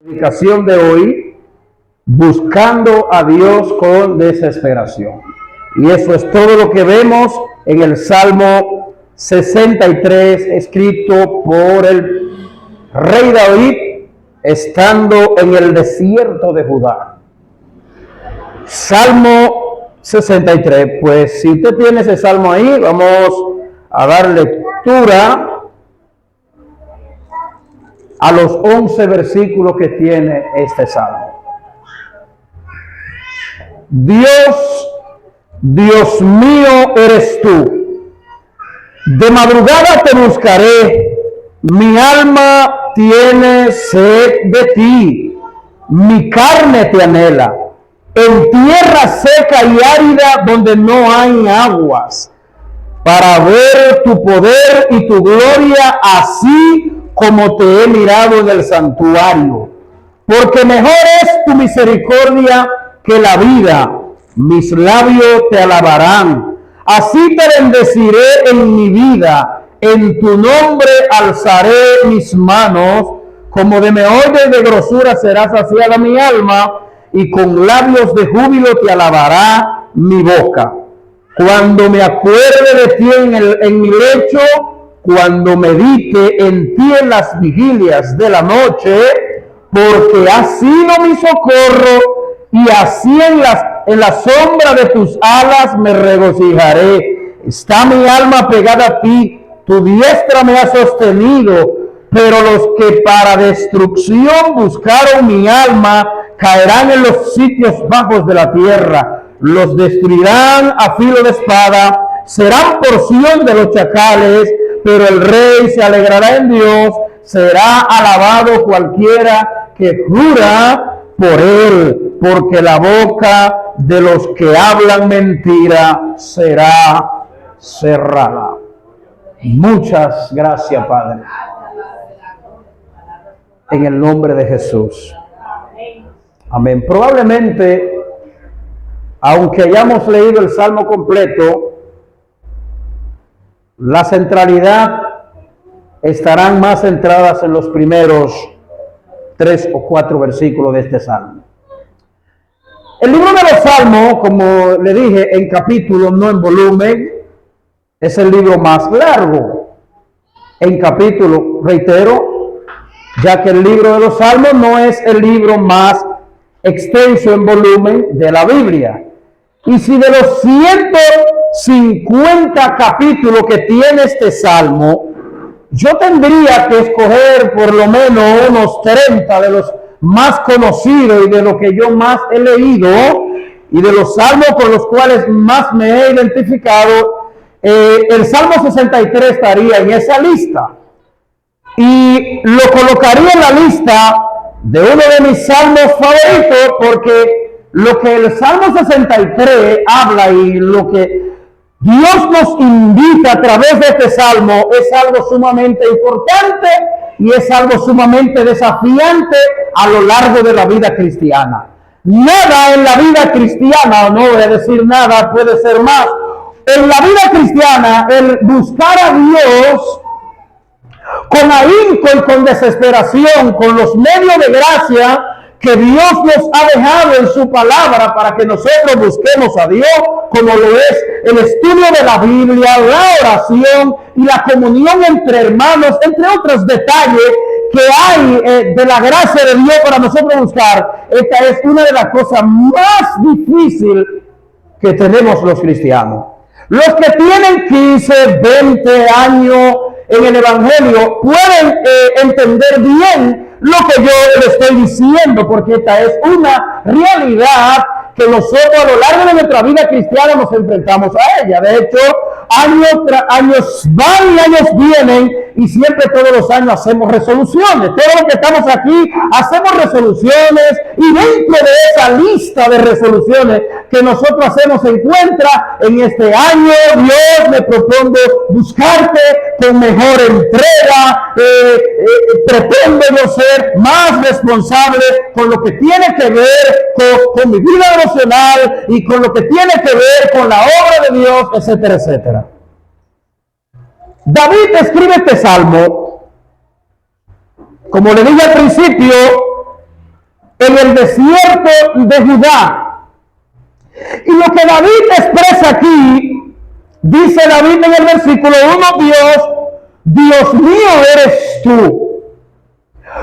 Predicación de hoy, buscando a Dios con desesperación. Y eso es todo lo que vemos en el Salmo 63, escrito por el rey David, estando en el desierto de Judá. Salmo 63, pues si usted tiene ese salmo ahí, vamos a dar lectura a los 11 versículos que tiene este salmo. Dios mío eres tú. De madrugada te buscaré. Mi alma tiene sed de ti. Mi carne te anhela. En tierra seca y árida donde no hay aguas, para ver tu poder y tu gloria, así como te he mirado en el santuario. Porque mejor es tu misericordia que la vida. Mis labios te alabarán. Así te bendeciré en mi vida. En tu nombre alzaré mis manos. Como de meollo y de grosura será saciada mi alma, y con labios de júbilo te alabará mi boca. Cuando me acuerde de ti en mi lecho, cuando medite en ti en las vigilias de la noche, porque has sido mi socorro, y así en la sombra de tus alas me regocijaré. Está mi alma pegada a ti, tu diestra me ha sostenido. Pero los que para destrucción buscaron mi alma caerán en los sitios bajos de la tierra. Los destruirán a filo de espada, serán porción de los chacales, pero el rey se alegrará en Dios. Será alabado cualquiera que jura por él, porque la boca de los que hablan mentira será cerrada. Muchas gracias, Padre. En el nombre de Jesús. Amén. Probablemente, aunque hayamos leído el Salmo completo, la centralidad estarán más centradas en los primeros 3 o 4 versículos de este Salmo. El libro de los Salmos, como le dije, en capítulos, no en volumen, es el libro más largo. En capítulo, reitero, ya que el libro de los Salmos no es el libro más extenso en volumen de la Biblia. Y si de los 150 capítulos que tiene este Salmo, yo tendría que escoger por lo menos unos 30 de los más conocidos y de lo que yo más he leído, y de los salmos con los cuales más me he identificado, el Salmo 63 estaría en esa lista. Y lo colocaría en la lista de uno de mis salmos favoritos, porque lo que el Salmo 63 habla y lo que Dios nos invita a través de este salmo es algo sumamente importante y es algo sumamente desafiante a lo largo de la vida cristiana. Nada en la vida cristiana, no voy a decir nada, puede ser más. En la vida cristiana, el buscar a Dios con ahínco y con desesperación, con los medios de gracia que Dios nos ha dejado en su palabra para que nosotros busquemos a Dios, como lo es el estudio de la Biblia, la oración y la comunión entre hermanos, entre otros detalles que hay de la gracia de Dios para nosotros buscar. Esta es una de las cosas más difíciles que tenemos los cristianos. Los que tienen 15, 20 años en el Evangelio pueden entender bien lo que yo le estoy diciendo, porque esta es una realidad que nosotros a lo largo de nuestra vida cristiana nos enfrentamos a ella. De hecho, años van y años vienen, y siempre todos los años hacemos resoluciones. Todos los que estamos aquí hacemos resoluciones, y dentro de esa lista de resoluciones que nosotros hacemos se encuentra: en este año Dios me propongo buscarte con mejor entrega, pretendo yo ser más responsable con lo que tiene que ver con mi vida devocional y con lo que tiene que ver con la obra de Dios, etcétera, etcétera. David escribe este salmo, como le dije al principio, en el desierto de Judá. Y lo que David expresa aquí, dice David en el versículo 1, Dios mío eres tú.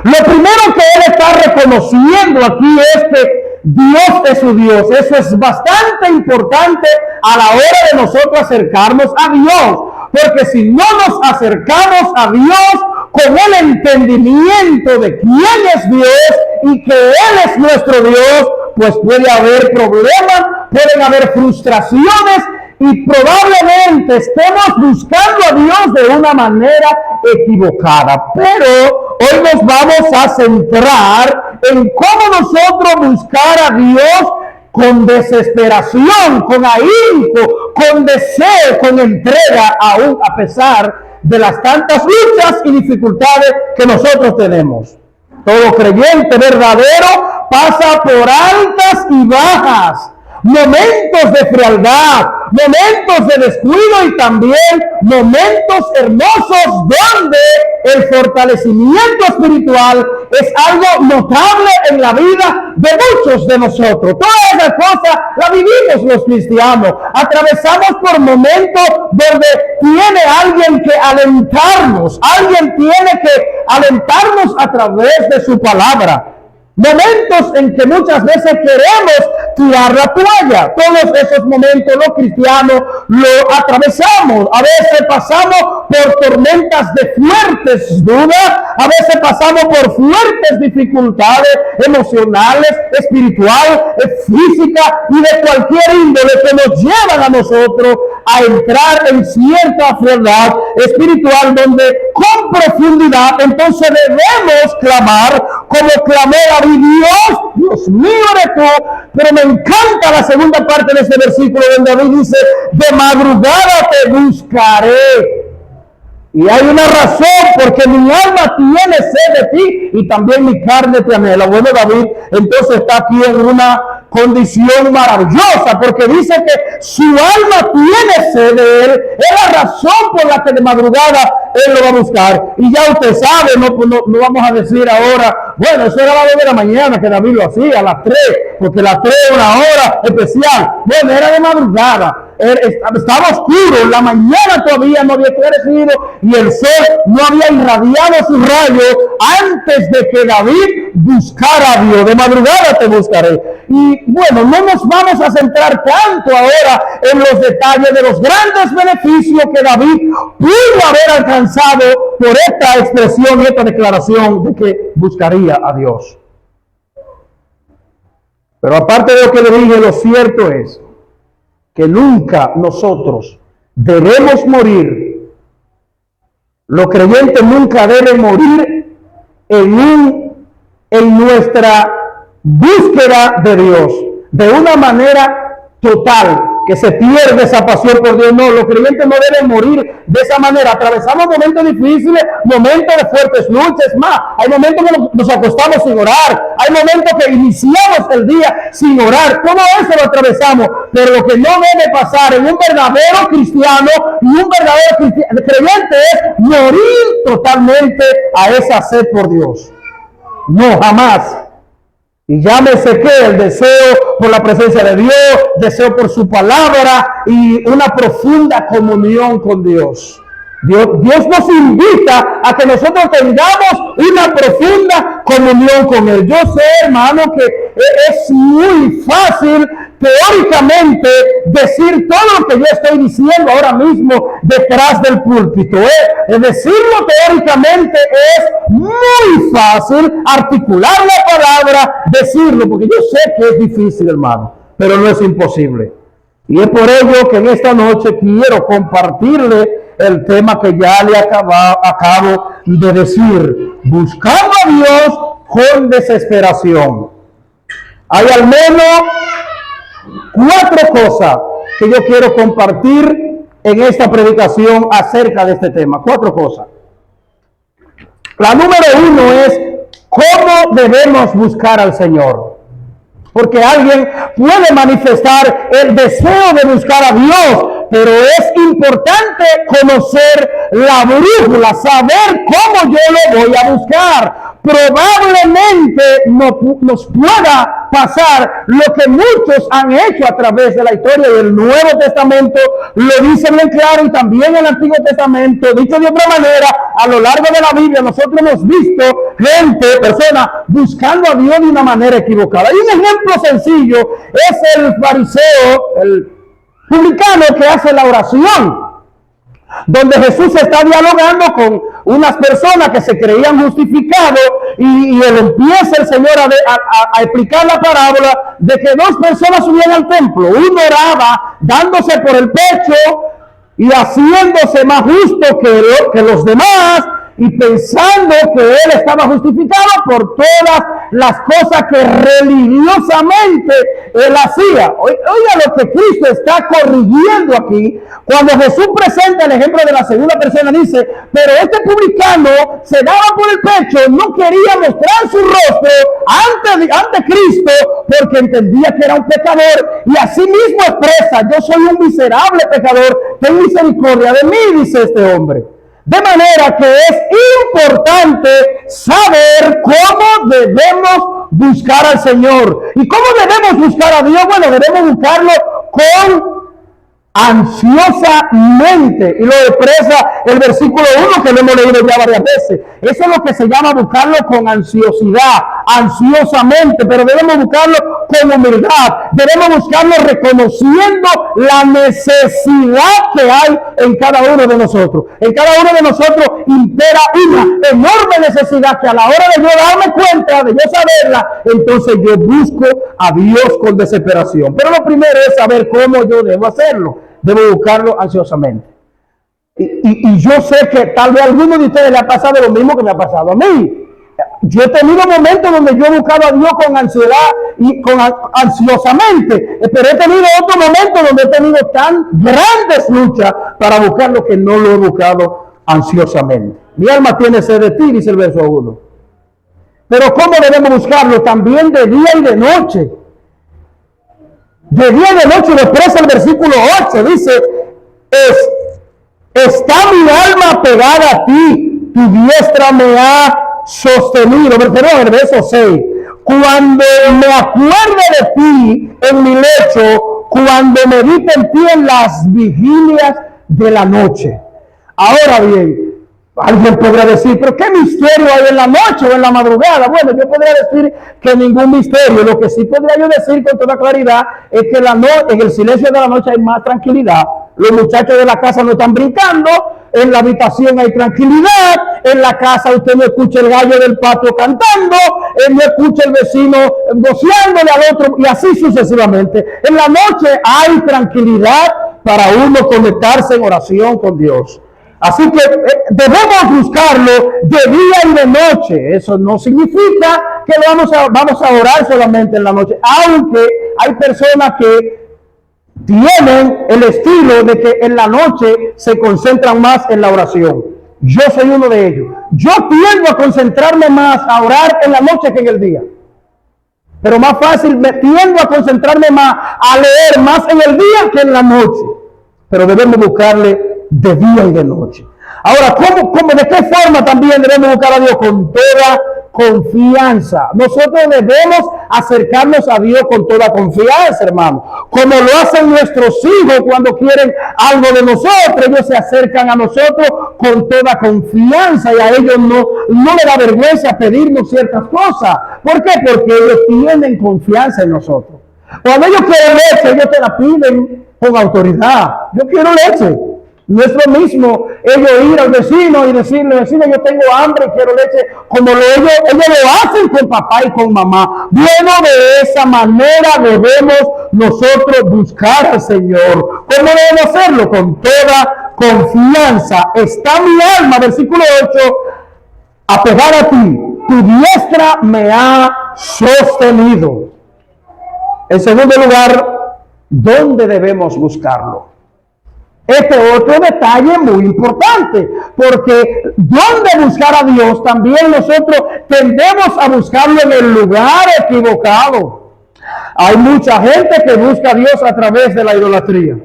Lo primero que él está reconociendo aquí es que Dios es su Dios. Eso es bastante importante a la hora de nosotros acercarnos a Dios. Porque si no nos acercamos a Dios con el entendimiento de quién es Dios y que Él es nuestro Dios, pues puede haber problemas, pueden haber frustraciones y probablemente estemos buscando a Dios de una manera equivocada. Pero hoy nos vamos a centrar en cómo nosotros buscar a Dios con desesperación, con ahínco, con deseo, con entrega, aún a pesar de las tantas luchas y dificultades que nosotros tenemos. Todo creyente verdadero pasa por altas y bajas, momentos de frialdad, momentos de descuido y también momentos hermosos donde el fortalecimiento espiritual es algo notable en la vida de muchos de nosotros. Toda esa cosa la vivimos los cristianos. Atravesamos por momentos donde tiene alguien que alentarnos, alguien tiene que alentarnos a través de su palabra. Momentos en que muchas veces queremos tirar la toalla. Todos esos momentos los cristianos lo atravesamos. A veces pasamos por tormentas de fuertes dudas. A veces pasamos por fuertes dificultades emocionales, espirituales, físicas y de cualquier índole que nos llevan a nosotros a entrar en cierta frialdad espiritual donde con profundidad entonces debemos clamar como clamó David: Dios mío eres tú. Pero me encanta la segunda parte de este versículo donde David dice: de madrugada te buscaré. Y hay una razón, porque mi alma tiene sed de ti y también mi carne te anhela. Bueno, David entonces está aquí en una condición maravillosa, porque dice que su alma tiene sed de él. Es la razón por la que de madrugada él lo va a buscar. Y ya usted sabe, no vamos a decir ahora, bueno, eso era a las 2 de la mañana que David lo hacía, a las 3, porque las 3 es una hora especial. Bueno, era de madrugada. Estaba oscuro, la mañana todavía no había crecido y el sol no había irradiado sus rayos antes de que David buscara a Dios. De madrugada te buscaré. Y bueno, no nos vamos a centrar tanto ahora en los detalles de los grandes beneficios que David pudo haber alcanzado por esta expresión y esta declaración de que buscaría a Dios. Pero aparte de lo que le dije, lo cierto es que nunca nosotros debemos morir. Los creyentes nunca deben morir en nuestra búsqueda de Dios de una manera total, que se pierde esa pasión por Dios. No, los creyentes no deben morir de esa manera. Atravesamos momentos difíciles, momentos de fuertes luchas. Más, hay momentos que nos acostamos sin orar, hay momentos que iniciamos el día sin orar. Todo eso lo atravesamos, pero lo que no debe pasar en un verdadero cristiano y un verdadero creyente es morir totalmente a esa sed por Dios. No, jamás. Y llámese que el deseo por la presencia de Dios, deseo por su palabra y una profunda comunión con Dios. Dios nos invita a que nosotros tengamos una profunda comunión con Él. Yo sé, hermano, que es muy fácil teóricamente decir todo lo que yo estoy diciendo ahora mismo detrás del púlpito. Decirlo teóricamente es muy fácil, articular la palabra, decirlo, porque yo sé que es difícil, hermano, pero no es imposible. Y es por ello que en esta noche quiero compartirle el tema que ya le acabo de decir: buscando a Dios con desesperación. Hay al menos 4 cosas que yo quiero compartir en esta predicación acerca de este tema. 4 cosas. La número 1 es cómo debemos buscar al Señor. Porque alguien puede manifestar el deseo de buscar a Dios, pero es importante conocer la brújula, saber cómo yo lo voy a buscar. probablemente nos pueda pasar lo que muchos han hecho a través de la historia del Nuevo Testamento. Lo dice bien claro, y también el Antiguo Testamento, dicho de otra manera, a lo largo de la Biblia nosotros hemos visto personas buscando a Dios de una manera equivocada. Y un ejemplo sencillo es el fariseo, el publicano que hace la oración, donde Jesús está dialogando con unas personas que se creían justificados, y él empieza el Señor a explicar la parábola de que dos personas subían al templo. Uno oraba dándose por el pecho y haciéndose más justo que los demás, y pensando que él estaba justificado por todas las cosas que religiosamente él hacía. Oiga lo que Cristo está corrigiendo aquí. Cuando Jesús presenta el ejemplo de la segunda persona, dice: pero este publicano se daba por el pecho, no quería mostrar su rostro ante Cristo, porque entendía que era un pecador, y así mismo expresa: yo soy un miserable pecador, ten misericordia de mí, dice este hombre. De manera que es importante saber cómo debemos buscar al Señor. ¿Y cómo debemos buscar a Dios? Bueno, debemos buscarlo con ansiosamente, y lo expresa el versículo 1 que lo hemos leído ya varias veces. Eso es lo que se llama buscarlo con ansiosidad, ansiosamente, pero debemos buscarlo con humildad, debemos buscarlo reconociendo la necesidad que hay en cada uno de nosotros. En cada uno de nosotros impera una enorme necesidad que a la hora de yo darme cuenta, de yo saberla, entonces yo busco a Dios con desesperación. Pero lo primero es saber cómo yo debo hacerlo. Debo buscarlo ansiosamente. Y yo sé que tal vez a alguno de ustedes le ha pasado lo mismo que me ha pasado a mí. Yo he tenido momentos donde yo he buscado a Dios con ansiedad y ansiosamente, pero he tenido otros momentos donde he tenido tan grandes luchas para buscar lo que no lo he buscado ansiosamente. Mi alma tiene sed de ti, dice el verso 1. Pero ¿cómo debemos buscarlo? También de día y de noche. De día y de noche, lo expresa el versículo 8, dice: está mi alma pegada a ti, tu diestra me ha sostenido. Perdón, el verso 6. Cuando me acuerdo de ti en mi lecho, cuando medito en ti en las vigilias de la noche. Ahora bien, alguien podrá decir: pero ¿qué misterio hay en la noche o en la madrugada? Bueno, yo podría decir que ningún misterio. Lo que sí podría yo decir con toda claridad es que en el silencio de la noche hay más tranquilidad. Los muchachos de la casa no están brincando, en la habitación hay tranquilidad, en la casa usted no escucha el gallo del patio cantando, no escucha el vecino voceándole al otro, y así sucesivamente. En la noche hay tranquilidad para uno conectarse en oración con Dios. Así que debemos buscarlo de día y de noche. Eso no significa que vamos a orar solamente en la noche, aunque hay personas que tienen el estilo de que en la noche se concentran más en la oración. Yo soy uno de ellos. Yo tiendo a concentrarme más a orar en la noche que en el día. Pero más fácil, me tiendo a concentrarme más a leer más en el día que en la noche. Pero debemos buscarle de día y de noche. Ahora, ¿de qué forma también debemos buscar a Dios? Con toda confianza. Nosotros debemos acercarnos a Dios con toda confianza, hermano. Como lo hacen nuestros hijos cuando quieren algo de nosotros. Ellos se acercan a nosotros con toda confianza, y a ellos no les da vergüenza pedirnos ciertas cosas. ¿Por qué? Porque ellos tienen confianza en nosotros. Cuando ellos quieren leche, ellos te la piden con autoridad. Yo quiero leche. No es lo mismo ellos ir al vecino y decirle: vecino, yo tengo hambre y quiero leche, como ellos lo hacen con papá y con mamá. Bueno, de esa manera debemos nosotros buscar al Señor. ¿Cómo debemos hacerlo? Con toda confianza. Está mi alma, versículo 8, apegada a ti, tu diestra me ha sostenido. En segundo lugar, ¿dónde debemos buscarlo? Este otro detalle muy importante, porque ¿dónde buscar a Dios? También nosotros tendemos a buscarlo en el lugar equivocado. Hay mucha gente que busca a Dios a través de la idolatría.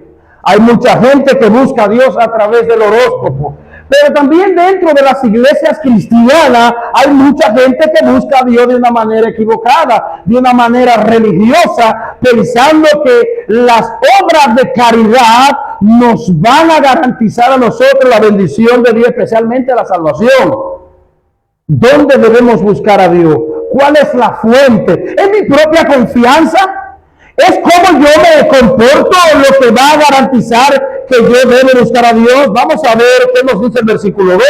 Hay mucha gente que busca a Dios a través del horóscopo. Pero también dentro de las iglesias cristianas hay mucha gente que busca a Dios de una manera equivocada, de una manera religiosa, pensando que las obras de caridad nos van a garantizar a nosotros la bendición de Dios, especialmente la salvación. ¿Dónde debemos buscar a Dios? ¿Cuál es la fuente? ¿Es mi propia confianza? ¿Es como yo me comporto lo que va a garantizar que yo debo buscar a Dios? Vamos a ver qué nos dice el versículo 2.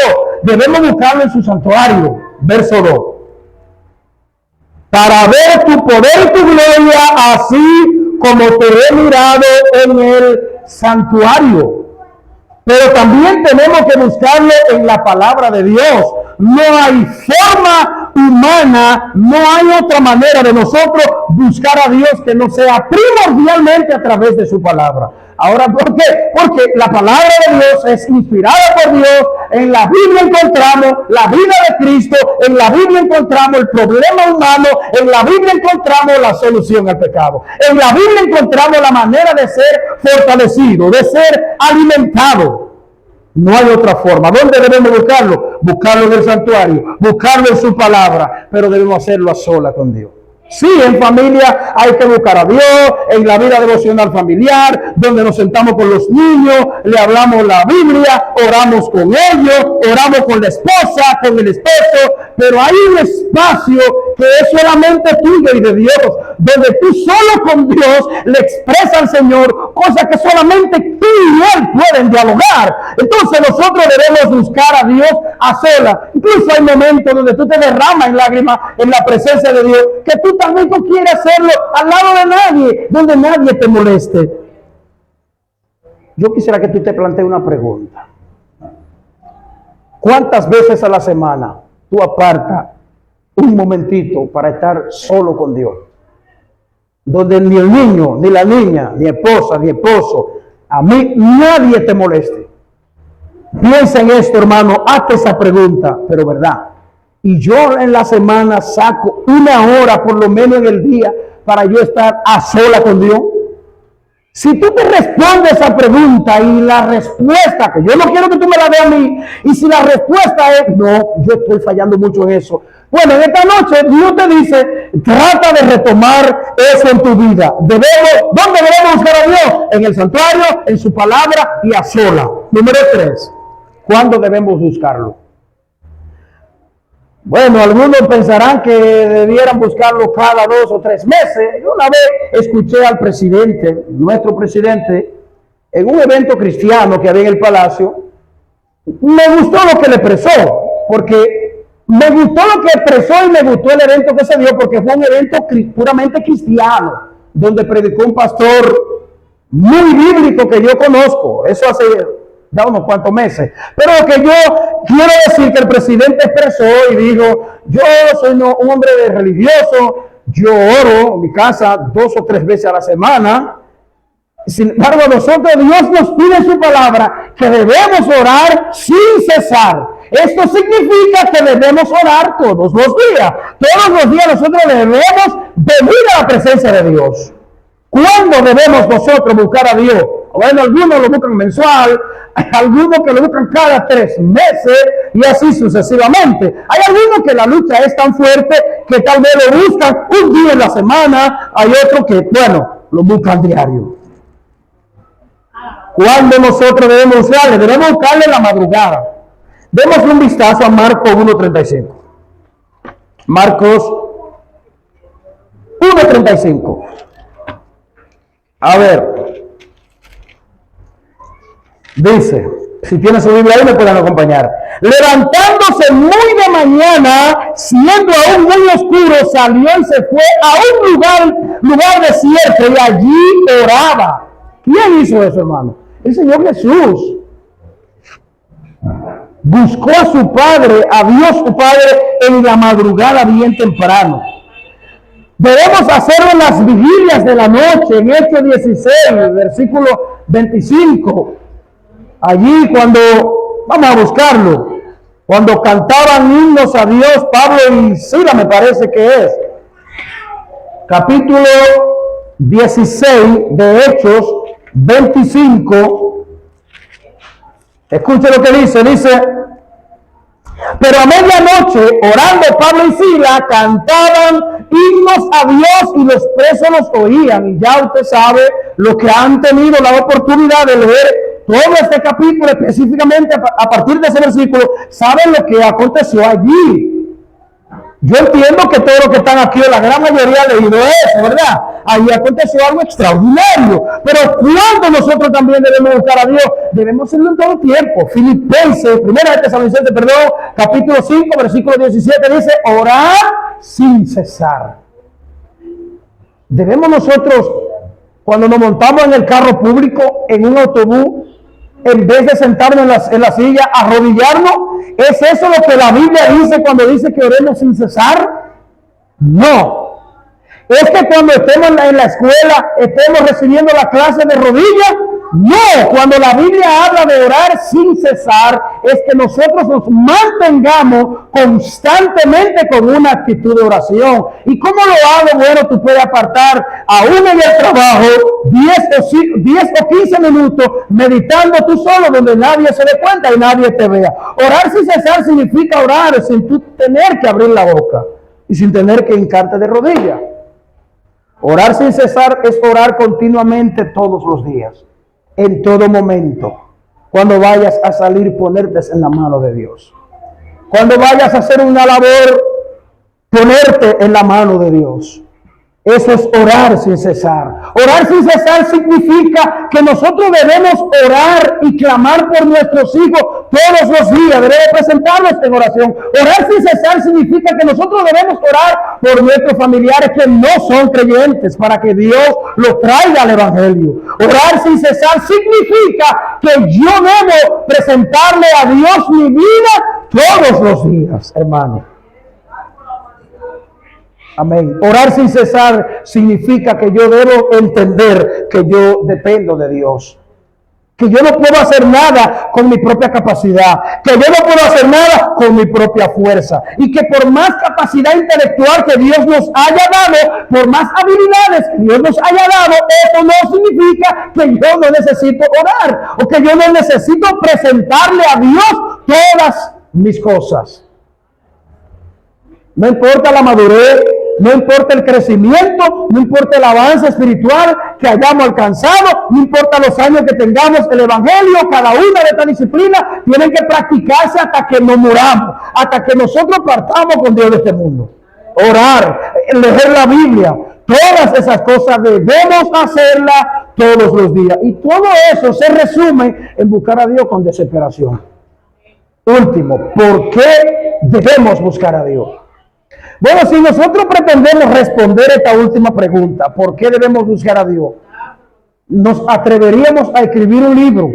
Debemos buscarlo en su santuario. Verso 2. Para ver tu poder y tu gloria, así como te he mirado en el santuario. Pero también tenemos que buscarlo en la palabra de Dios. No hay forma humana, no hay otra manera de nosotros buscar a Dios que no sea primordialmente a través de su palabra. Ahora, ¿por qué? Porque la palabra de Dios es inspirada por Dios. En la Biblia encontramos la vida de Cristo, en la Biblia encontramos el problema humano, en la Biblia encontramos la solución al pecado. En la Biblia encontramos la manera de ser fortalecido, de ser alimentado. No hay otra forma. ¿Dónde debemos buscarlo? Buscarlo en el santuario, buscarlo en su palabra, pero debemos hacerlo a solas con Dios. Sí, en familia hay que buscar a Dios, en la vida devocional familiar, donde nos sentamos con los niños, le hablamos la Biblia, oramos con ellos, oramos con la esposa, con el esposo, pero hay un espacio que es solamente tuyo y de Dios, donde tú solo con Dios le expresas al Señor cosas que solamente tú y Él pueden dialogar. Entonces nosotros debemos buscar a Dios a solas. Incluso hay momentos donde tú te derramas en lágrimas en la presencia de Dios, que tú también no quieres hacerlo al lado de nadie, donde nadie te moleste. Yo quisiera que tú te plantees una pregunta. ¿Cuántas veces a la semana tú apartas un momentito para estar solo con Dios? Donde ni el niño, ni la niña, ni esposa, ni esposo, a mí nadie te moleste. Piensa en esto, hermano, hazte esa pregunta, pero verdad. Y yo en la semana saco una hora por lo menos en el día para yo estar a sola con Dios. Si tú te respondes esa pregunta y la respuesta, que yo no quiero que tú me la des a mí, y si la respuesta es, no, yo estoy fallando mucho en eso. Bueno, en esta noche Dios te dice, trata de retomar eso en tu vida. ¿Dónde debemos buscar a Dios? En el santuario, en su palabra y a sola. Número 3, ¿cuándo debemos buscarlo? Bueno, algunos pensarán que debieran buscarlo cada 2 o 3 meses. Yo una vez escuché al presidente, nuestro presidente, en un evento cristiano que había en el Palacio. Me gustó lo que le expresó, porque me gustó lo que expresó y me gustó el evento que se dio, porque fue un evento puramente cristiano, donde predicó un pastor muy bíblico que yo conozco. Eso hace ya unos cuantos meses. Pero lo que yo quiero decir que el presidente expresó y dijo, yo soy un hombre religioso, yo oro en mi casa 2 o 3 veces a la semana. Sin embargo, nosotros, Dios nos pide en su palabra que debemos orar sin cesar. Esto significa que debemos orar todos los días. Todos los días nosotros debemos venir a la presencia de Dios. ¿Cuándo debemos nosotros buscar a Dios? Bueno, algunos lo buscan mensual, hay algunos que lo buscan cada 3 meses y así sucesivamente. Hay algunos que la lucha es tan fuerte que tal vez lo buscan un día en la semana, hay otros que, bueno, lo buscan diario. ¿Cuándo nosotros debemos buscarle? Debemos buscarle en la madrugada. Demos un vistazo a Marcos 1:35. Marcos 1:35. A ver, dice, si tiene su Biblia ahí me pueden acompañar. Levantándose muy de mañana, siendo aún muy oscuro, salió y se fue a un lugar desierto y allí oraba. ¿Quién hizo eso, hermano? El Señor Jesús. Buscó a su Padre, a Dios su Padre, en la madrugada bien temprano. Debemos hacerlo en las vigilias de la noche, en Hechos 16, versículo 25. Allí cuando, vamos a buscarlo, cuando cantaban himnos a Dios, Pablo y Sila me parece que es. Capítulo 16 de Hechos 25. Escuche lo que dice, pero a medianoche, orando Pablo y Sila, cantaban himnos a Dios y los presos los oían. Y ya usted sabe lo que han tenido la oportunidad de leer todo este capítulo, específicamente a partir de ese versículo, saben lo que aconteció allí. Yo entiendo que todos los que están aquí, la gran mayoría ha leído eso, ¿verdad? Allí aconteció algo extraordinario. Pero cuando nosotros también debemos buscar a Dios, debemos hacerlo en todo tiempo. Filipenses, primera de Tesalonicenses, capítulo 5, versículo 17, dice, orar sin cesar. Debemos nosotros, cuando nos montamos en el carro público, en un autobús, en vez de sentarnos en la silla, arrodillarnos. ¿Es eso lo que la Biblia dice cuando dice que oremos sin cesar? No. ¿Es que cuando estemos en la escuela estemos recibiendo la clase de rodillas? No. Cuando la Biblia habla de orar sin cesar, es que nosotros nos mantengamos constantemente con una actitud de oración. ¿Y cómo lo hago? Bueno, tú puedes apartar aún en el trabajo 10 o 15 minutos meditando tú solo, donde nadie se dé cuenta y nadie te vea. Orar sin cesar significa orar sin tú tener que abrir la boca y sin tener que hincarte de rodillas. Orar sin cesar es orar continuamente todos los días, en todo momento. Cuando vayas a salir, ponerte en la mano de Dios. Cuando vayas a hacer una labor, ponerte en la mano de Dios. Eso es orar sin cesar. Orar sin cesar significa que nosotros debemos orar y clamar por nuestros hijos todos los días. Debemos presentarnos en oración. Orar sin cesar significa que nosotros debemos orar por nuestros familiares que no son creyentes, para que Dios los traiga al evangelio. Orar sin cesar significa que yo debo presentarle a Dios mi vida todos los días, hermano. Amén. Orar sin cesar significa que yo debo entender que yo dependo de Dios. Que yo no puedo hacer nada con mi propia capacidad. Que yo no puedo hacer nada con mi propia fuerza. Y que por más capacidad intelectual que Dios nos haya dado, por más habilidades que Dios nos haya dado, eso no significa que yo no necesito orar. O que yo no necesito presentarle a Dios todas mis cosas. No importa la madurez, no importa el crecimiento, no importa el avance espiritual que hayamos alcanzado, no importa los años que tengamos, el evangelio, cada una de estas disciplinas tienen que practicarse hasta que nos muramos, hasta que nosotros partamos con Dios de este mundo. Orar, leer la Biblia, todas esas cosas debemos hacerlas todos los días. Y todo eso se resume en buscar a Dios con desesperación. Último, ¿por qué debemos buscar a Dios? Bueno, si nosotros pretendemos responder esta última pregunta, ¿por qué debemos buscar a Dios? Nos atreveríamos a escribir un libro.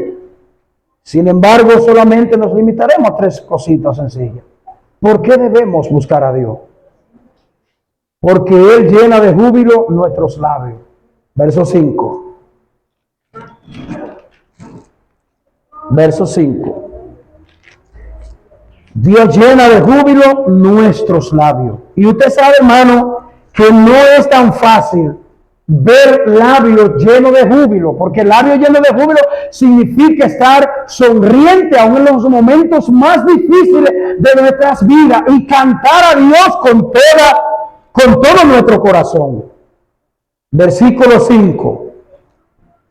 Sin embargo, solamente nos limitaremos a 3 cositas sencillas. ¿Por qué debemos buscar a Dios? Porque Él llena de júbilo nuestros labios. Verso 5. Verso 5. Dios llena de júbilo nuestros labios. Y usted sabe, hermano, que no es tan fácil ver labios llenos de júbilo, porque labio lleno de júbilo significa estar sonriente aún en los momentos más difíciles de nuestras vidas y cantar a Dios con todo nuestro corazón. Versículo 5.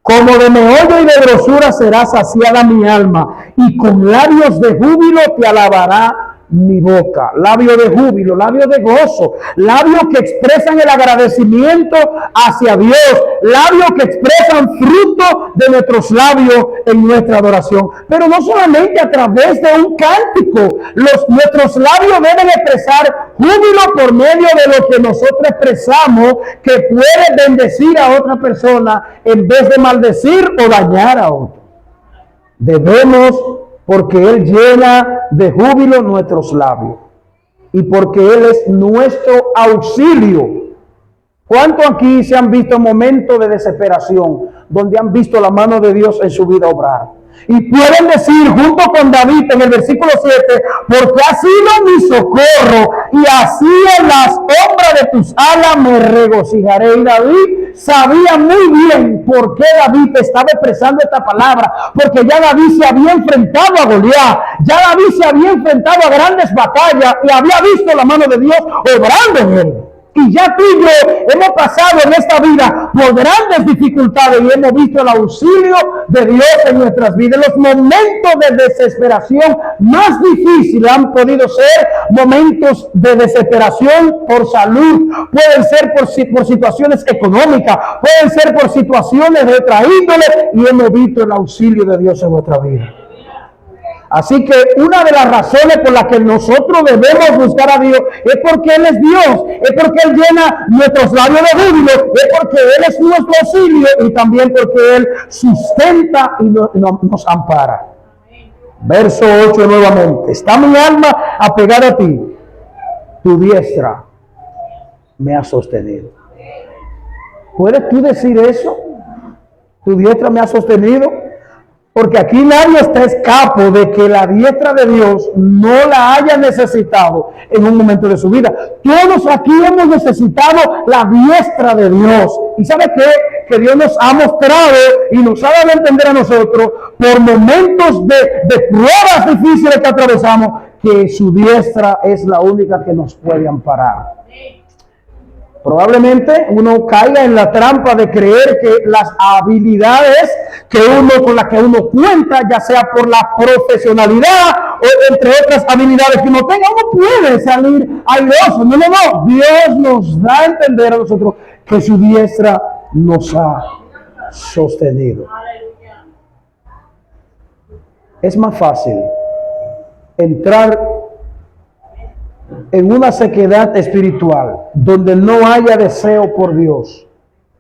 Como de meollo y de grosura será saciada mi alma, y con labios de júbilo te alabará mi boca. Labio de júbilo, labio de gozo, labios que expresan el agradecimiento hacia Dios, labios que expresan fruto de nuestros labios en nuestra adoración. Pero no solamente a través de un cántico, nuestros labios deben expresar júbilo por medio de lo que nosotros expresamos, que puede bendecir a otra persona en vez de maldecir o dañar a otro. Debemos, porque Él llena de júbilo nuestros labios y porque Él es nuestro auxilio. ¿Cuántos aquí se han visto momentos de desesperación donde han visto la mano de Dios en su vida obrar? Y pueden decir junto con David en el versículo 7, porque ha sido mi socorro y así en la sombra de tus alas me regocijaré. Y David sabía muy bien por qué David estaba expresando esta palabra, porque ya David se había enfrentado a Goliat, ya David se había enfrentado a grandes batallas y había visto la mano de Dios obrando en él. Y ya tú y yo hemos pasado en esta vida por grandes dificultades y hemos visto el auxilio de Dios en nuestras vidas. Los momentos de desesperación más difíciles han podido ser momentos de desesperación por salud, pueden ser por situaciones económicas, pueden ser por situaciones de otra índole, y hemos visto el auxilio de Dios en nuestra vida. Así que una de las razones por las que nosotros debemos buscar a Dios es porque Él es Dios, es porque Él llena nuestros labios de júbilo, es porque Él es nuestro auxilio y también porque Él sustenta y nos ampara. Verso 8 nuevamente. Está mi alma apegada a ti, tu diestra me ha sostenido. ¿Puedes tú decir eso? Tu diestra me ha sostenido. Porque aquí nadie está escapo de que la diestra de Dios no la haya necesitado en un momento de su vida. Todos aquí hemos necesitado la diestra de Dios. ¿Y sabe qué? Que Dios nos ha mostrado y nos ha dado a entender a nosotros por momentos de pruebas difíciles que atravesamos, que su diestra es la única que nos puede amparar. Probablemente uno caiga en la trampa de creer que las habilidades con las que uno cuenta, ya sea por la profesionalidad o entre otras habilidades que uno tenga, uno puede salir airoso. No. Dios nos da a entender a nosotros que su diestra nos ha sostenido. Es más fácil entrar en una sequedad espiritual donde no haya deseo por Dios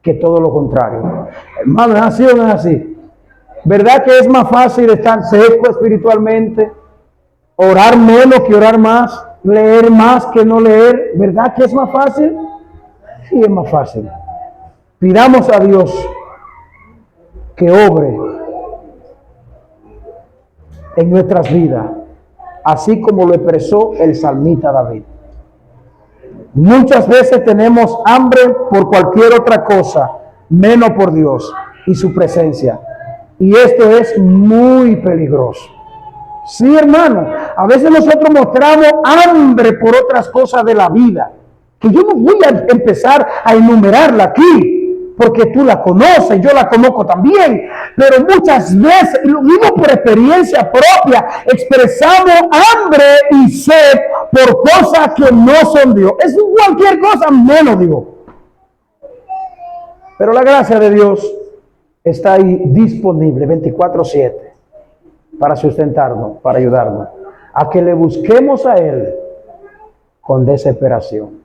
que todo lo contrario. Hermano, ¿es así o no es así? ¿Verdad que es más fácil estar seco espiritualmente, orar menos que orar más, leer más que no leer? ¿Verdad que es más fácil? Sí, es más fácil. Pidamos a Dios que obre en nuestras vidas, así como lo expresó el salmista David. Muchas veces tenemos hambre por cualquier otra cosa, menos por Dios y su presencia. Y esto es muy peligroso. Sí, hermano, a veces nosotros mostramos hambre por otras cosas de la vida, que yo no voy a empezar a enumerarla aquí, porque tú la conoces, yo la conozco también, pero muchas veces, y lo digo por experiencia propia, expresamos hambre y sed por cosas que no son Dios. Es cualquier cosa menos Dios. Pero la gracia de Dios está ahí disponible 24/7 para sustentarnos, para ayudarnos, a que le busquemos a Él con desesperación.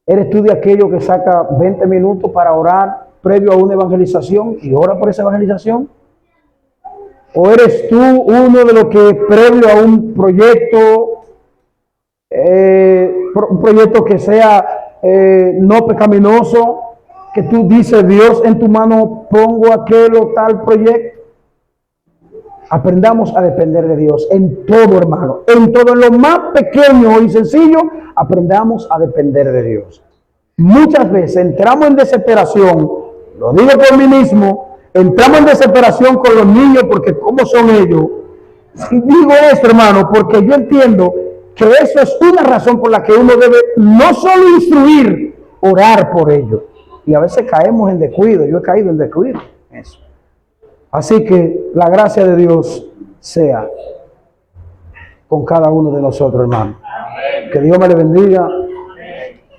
¿Eres tú de aquello que saca 20 minutos para orar previo a una evangelización y ora por esa evangelización? ¿O eres tú uno de los que previo a un proyecto que sea no pecaminoso, que tú dices, Dios, en tu mano pongo aquel o tal proyecto? Aprendamos a depender de Dios en todo, hermano, en todo, en lo más pequeño y sencillo, aprendamos a depender de Dios. Muchas veces entramos en desesperación, lo digo por mí mismo, entramos en desesperación con los niños porque ¿cómo son ellos? Y digo esto, hermano, porque yo entiendo que eso es una razón por la que uno debe no solo instruir, orar por ellos. Y a veces caemos en descuido, yo he caído en descuido. Eso. Así que la gracia de Dios sea con cada uno de nosotros, hermano. Que Dios me le bendiga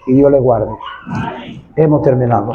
y Dios le guarde. Hemos terminado.